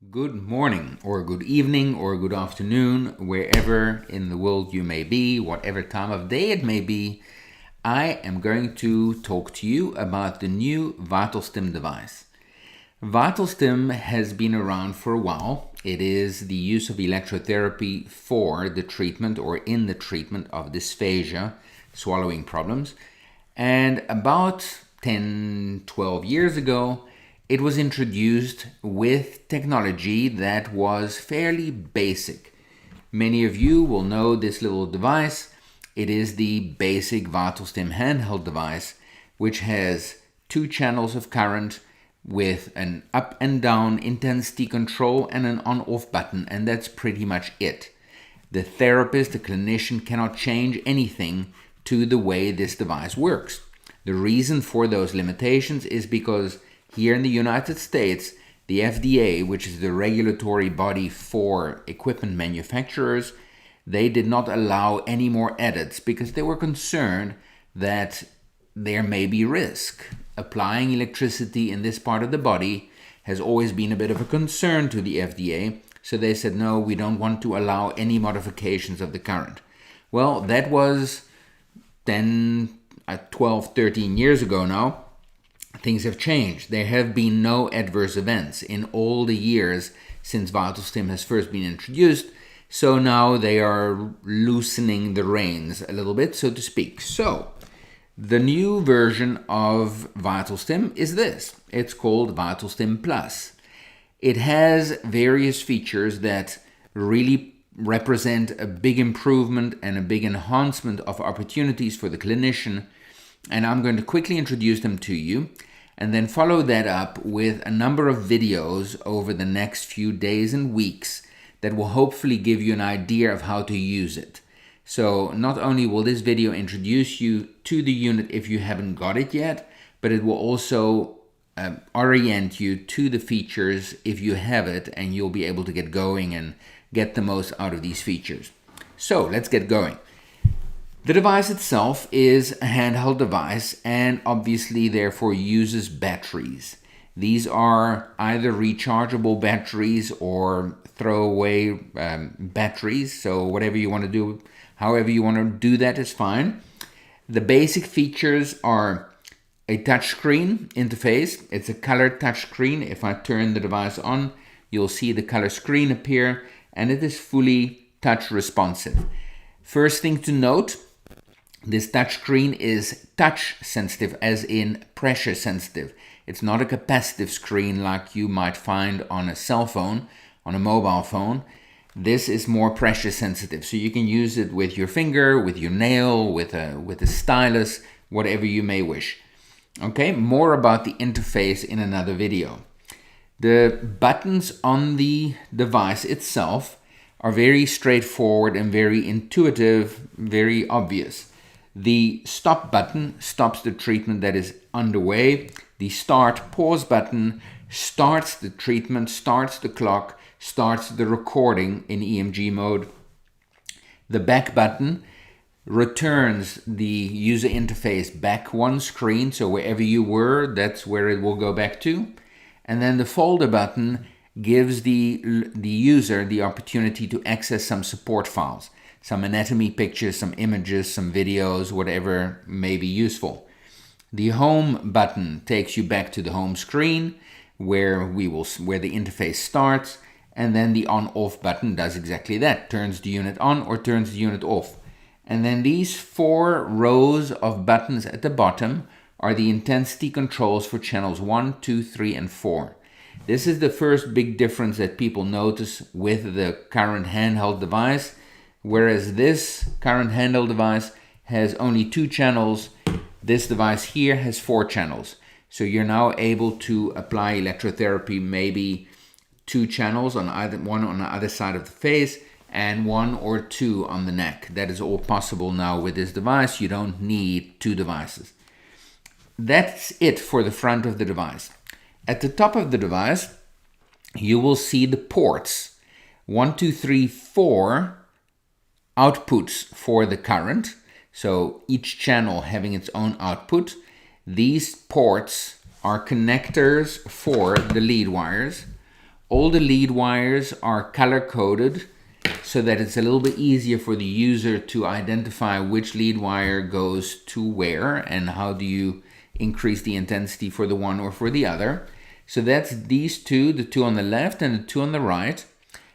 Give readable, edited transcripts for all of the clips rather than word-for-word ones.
Good morning, or good evening, or good afternoon, wherever in the world you may be, whatever time of day it may be. I am going to talk to you about the new VitalStim device. VitalStim has been around for a while. It is the use of electrotherapy for the treatment or in the treatment of dysphagia, swallowing problems. And about 10, 12 years ago, it was introduced with technology that was fairly basic. Many of you will know this little device. It is the basic VitalStim handheld device, which has 2 channels of current with an up and down intensity control and an on-off button, and that's pretty much it. The therapist, the clinician, cannot change anything to the way this device works. The reason for those limitations is because here in the United States, the FDA, which is the regulatory body for equipment manufacturers, they did not allow any more edits because they were concerned that there may be risk. Applying electricity in this part of the body has always been a bit of a concern to the FDA, so they said, no, we don't want to allow any modifications of the current. Well, that was 10, 12, 13 years ago now. Things have changed. There have been no adverse events in all the years since VitalStim has first been introduced. So now they are loosening the reins a little bit, so to speak. So the new version of VitalStim is this. It's called VitalStim Plus. It has various features that really represent a big improvement and a big enhancement of opportunities for the clinician. And I'm going to quickly introduce them to you and then follow that up with a number of videos over the next few days and weeks that will hopefully give you an idea of how to use it. So not only will this video introduce you to the unit if you haven't got it yet, but it will also orient you to the features if you have it, and you'll be able to get going and get the most out of these features. So let's get going. The device itself is a handheld device and obviously therefore uses batteries. These are either rechargeable batteries or throwaway batteries, so whatever you want to do, however you want to do that is fine. The basic features are a touchscreen interface. It's a colored touchscreen. If I turn the device on, you'll see the color screen appear, and it is fully touch responsive. First thing to note, this touchscreen is touch sensitive, as in pressure sensitive. It's not a capacitive screen like you might find on a cell phone, on a mobile phone. This is more pressure sensitive, so you can use it with your finger, with your nail, with a stylus, whatever you may wish. Okay, more about the interface in another video. The buttons on the device itself are very straightforward and very intuitive, very obvious. The stop button stops the treatment that is underway. The start pause button starts the treatment, starts the clock, starts the recording in EMG mode. The back button returns the user interface back one screen, so wherever you were, that's where it will go back to. And then the folder button gives the user the opportunity to access some support files. Some anatomy pictures, some images, some videos, whatever may be useful. The home button takes you back to the home screen where the interface starts, and then the on-off button does exactly that, turns the unit on or turns the unit off. And then these 4 rows of buttons at the bottom are the intensity controls for channels 1, 2, 3, and 4. This is the first big difference that people notice with the current handheld device. Whereas this current handheld device has only 2 channels, this device here has 4 channels. So you're now able to apply electrotherapy, maybe 2 channels, one on the other side of the face and 1 or 2 on the neck. That is all possible now with this device. You don't need 2 devices. That's it for the front of the device. At the top of the device, you will see the ports. 1, 2, 3, 4 outputs for the current, so each channel having its own output. These ports are connectors for the lead wires. All the lead wires are color-coded so that it's a little bit easier for the user to identify which lead wire goes to where and how do you increase the intensity for the one or for the other. So that's these two, the two on the left and the two on the right.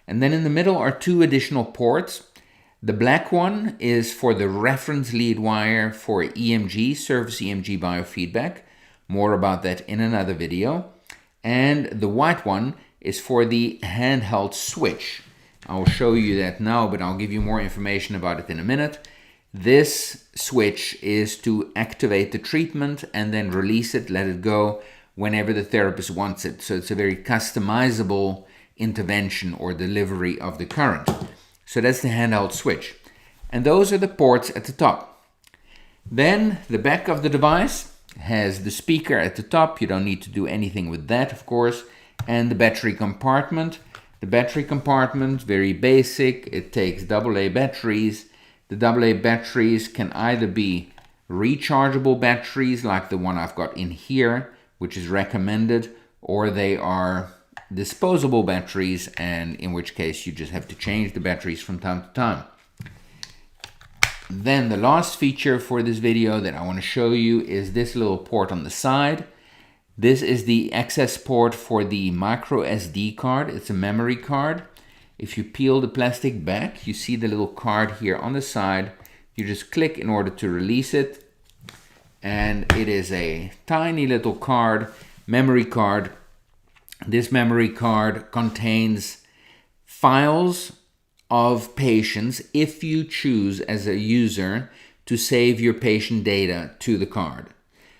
And then in the middle are two additional ports. The black one is for the reference lead wire for EMG, surface EMG biofeedback. More about that in another video. And the white one is for the handheld switch. I'll show you that now, but I'll give you more information about it in a minute. This switch is to activate the treatment and then release it, let it go whenever the therapist wants it. So it's a very customizable intervention or delivery of the current. So that's the handheld switch. And those are the ports at the top. Then the back of the device has the speaker at the top. You don't need to do anything with that, of course. And the battery compartment. The battery compartment, very basic. It takes AA batteries. The AA batteries can either be rechargeable batteries like the one I've got in here, which is recommended, or they are disposable batteries, and in which case you just have to change the batteries from time to time. Then the last feature for this video that I want to show you is this little port on the side. This is the access port for the micro SD card. It's a memory card. If you peel the plastic back, you see the little card here on the side. You just click in order to release it. And it is a tiny little card, memory card. This memory card contains files of patients if you choose as a user to save your patient data to the card.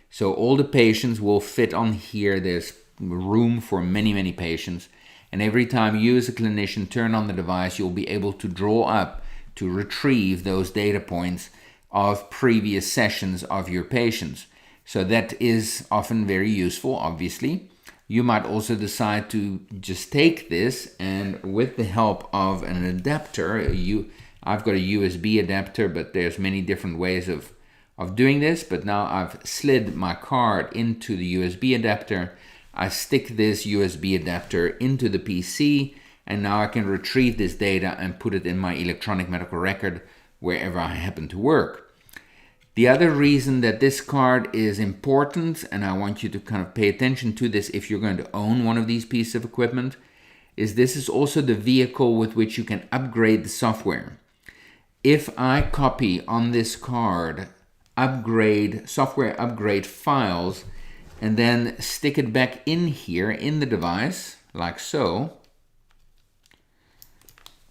So all the patients will fit on here. There's room for many, many patients. And every time you as a clinician turn on the device, you'll be able to draw up, to retrieve those data points of previous sessions of your patients. So that is often very useful, obviously. You might also decide to just take this and with the help of an adapter, I've got a USB adapter, but there's many different ways of doing this. But now I've slid my card into the USB adapter. I stick this USB adapter into the PC, and now I can retrieve this data and put it in my electronic medical record wherever I happen to work. The other reason that this card is important, and I want you to kind of pay attention to this if you're going to own one of these pieces of equipment, is this is also the vehicle with which you can upgrade the software. If I copy on this card software upgrade files, and then stick it back in here in the device, like so,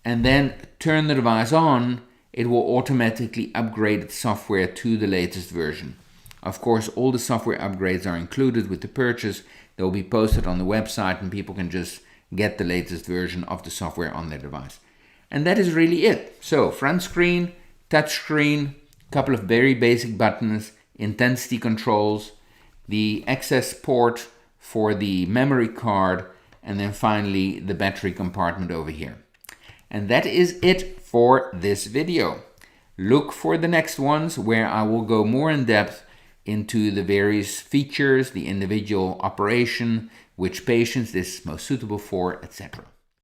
and then turn the device on, it will automatically upgrade its software to the latest version. Of course, all the software upgrades are included with the purchase. They'll be posted on the website and people can just get the latest version of the software on their device. And that is really it. So, front screen, touch screen, couple of very basic buttons, intensity controls, the access port for the memory card, and then finally the battery compartment over here. And that is it for this video. Look for the next ones where I will go more in depth into the various features, the individual operation, which patients this is most suitable for, etc.